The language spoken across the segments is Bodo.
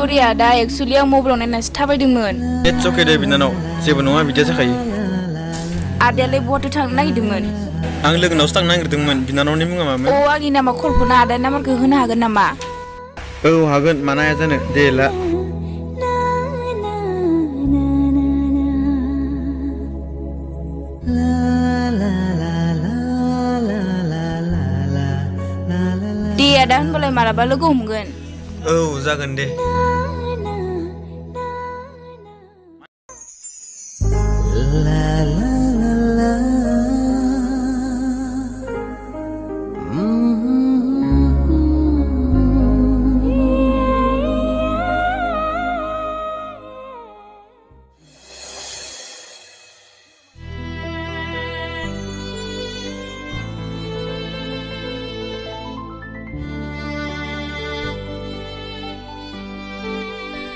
sorry ada actually आं मबाइलाव नायनासो थाबायदोंमोन It's okay दे बिनानाव जेबो नङा बिदिया जाखायो आदायालाय बहाथो थांनो नागिरदोंमोन आं लोगोनावसो थांनो नागिरदोंमोन बिनानावनि मुङा मामोन आंनि नामा कल्पना आदानि नाम्बारखौ होनो हागोन नामा औ हागोन मानो हाया जानो दे ला दे आदा होनबालाय मालाबा लोगो हमगोन औ जागोन दे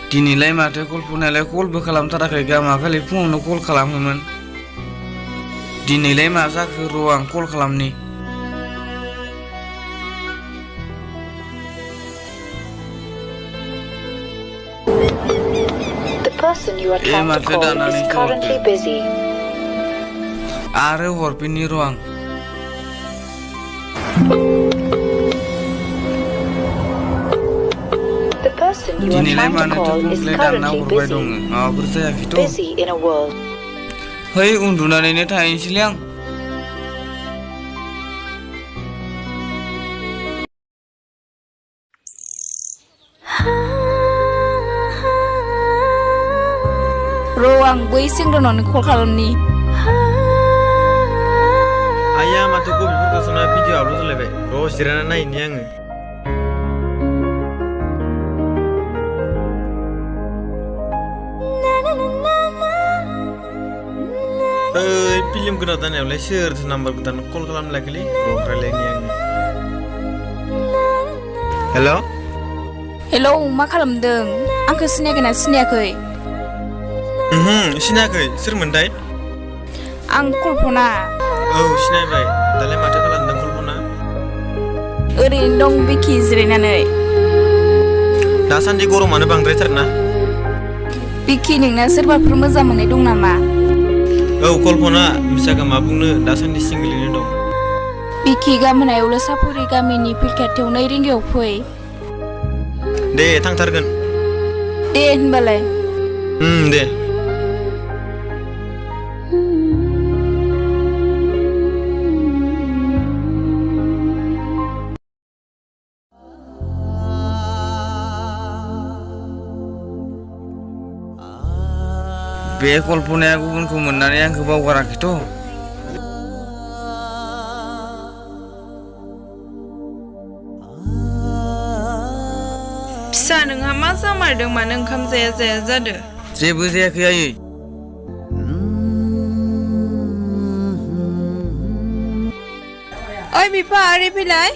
दिनैलाय माथो कल्पनायालाय कलबो खालामथाराखै गामाखालि फुङावनो कल खालामोमोन दिनैलाय मा जाखो र' आं कल खालामनि माथो दानानै आरो हरफिननि र' आं दिनैलाय मानोथो बुंलाय दानना हरबाय दङ माबाफोर जायाखैथ' है उन्दुनानैनो थाहैनोसैलै आं र' आं बै सेंग्रानावनो कल खालामनि आइया माथो गबिफोरखौ सोना भिडिअ आपल'ड जालायबाय र' जिरायना नायनि आङो फिल्म गोदान जानायावलाय सोरथो नाम्बार गोदान कल खालामलायाखैलै र' रायलायनि आङो हेलौ मा खालामदों आंखौ सिनायगोना सिनायाखै सिनायाखै सोरमोनथाय आं कल्पना औ सिनायबाय दालाय माथो खालामदों कल्पना ओरैनो दं बिखि जिरायनानै दासान्दि गरमानो बांद्रायथारना बिखि नोंना सोरबाफोर मोजां मोननाय दं नामा औ कल्पना मिसाखौ मा बुंनो दासान्दि सिंगलैनो दं बिखि गामोनायावल' साफुरि गामिनि फिल्ड खाथियाव 2 रिंगायाव फै दे थांथारगोन दे होनबालाय दे बे कल्पनाया गुबुनखौ मोननानै आंखौ बावगाराखैथ' फिसा नोंहा मा जामारदों मानो ओंखाम जाया जादो जेबो जायाखै आयै ओइ बिफा ओरै फैलाय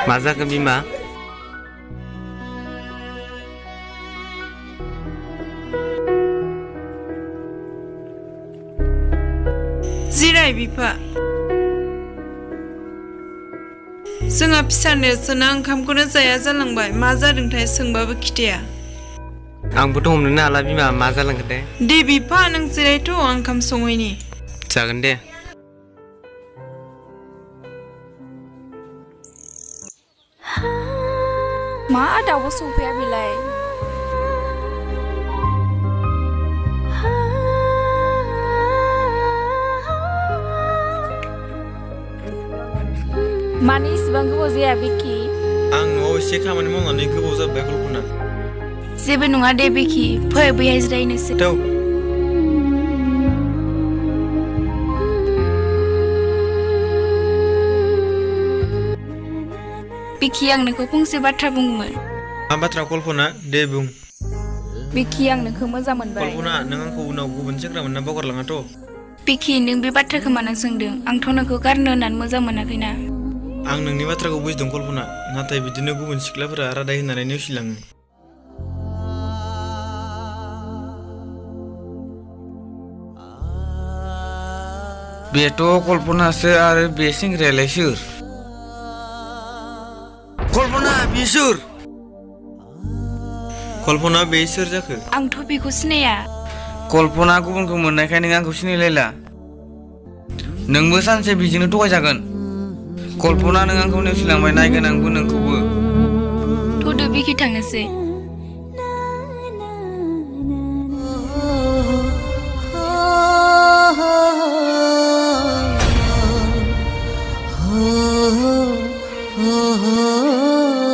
मा जाखो बिमा जिराय बिफा जोंहा फिसा नेरसोना ओंखामखौनो जाया जालांबाय मा जादोंथाय सोंबाबो खिथाया आंबोथ' हमनोनो हाला बिमा मा जालांखो दे बिफा नों जिरायथ' आं ओंखाम संहैनि जागोन दे मा दाउबो सफैया बेलाय माने इसेबां गोबाव जाया बिखि आं न'आव एसे खामानि मावनानै गोबाव जाबाय कल्पना जेबो नङा दे बिखि फै बैहाय जिरायनोसै बिखि आं नोंखौ फंसे बाथ्रा बुंगौमोन मा बाथ्रा कल्पना दे बुं बिखि आं नोंखौ मोजां मोनबाय कल्पना नों आंखौ उनाव गुबुन सेंग्रा मोनना बावगारलाङाथ' बिखि नों बे बाथ्राखौ मानो सोंदों आंथ' नोंखौ गारनो होननानै मोजां मोनाखैना आं नोंनि बाथ्राखौ बुजिदों कल्पना नाथाय बिदिनो गुबुन सिख्लाफोरा रादाय होनानै नेवसिलाङो बेथ' कल्पनासो आरो बे सेंग्रायालाय सोर कल्पना बिसोर कल्पना बे सोर जाखो आंथ' बेखौ सिनाया कल्पना गुबुनखौ मोननायखाय नों आंखौ सिनायलायला नोंबो सानसे बिजोंनो थगायजागोन कल्पना नों आंखौ नेवसिलांबाय नायगोन आंबो नोंखौबो थ'दो बिखि थांनोसै oh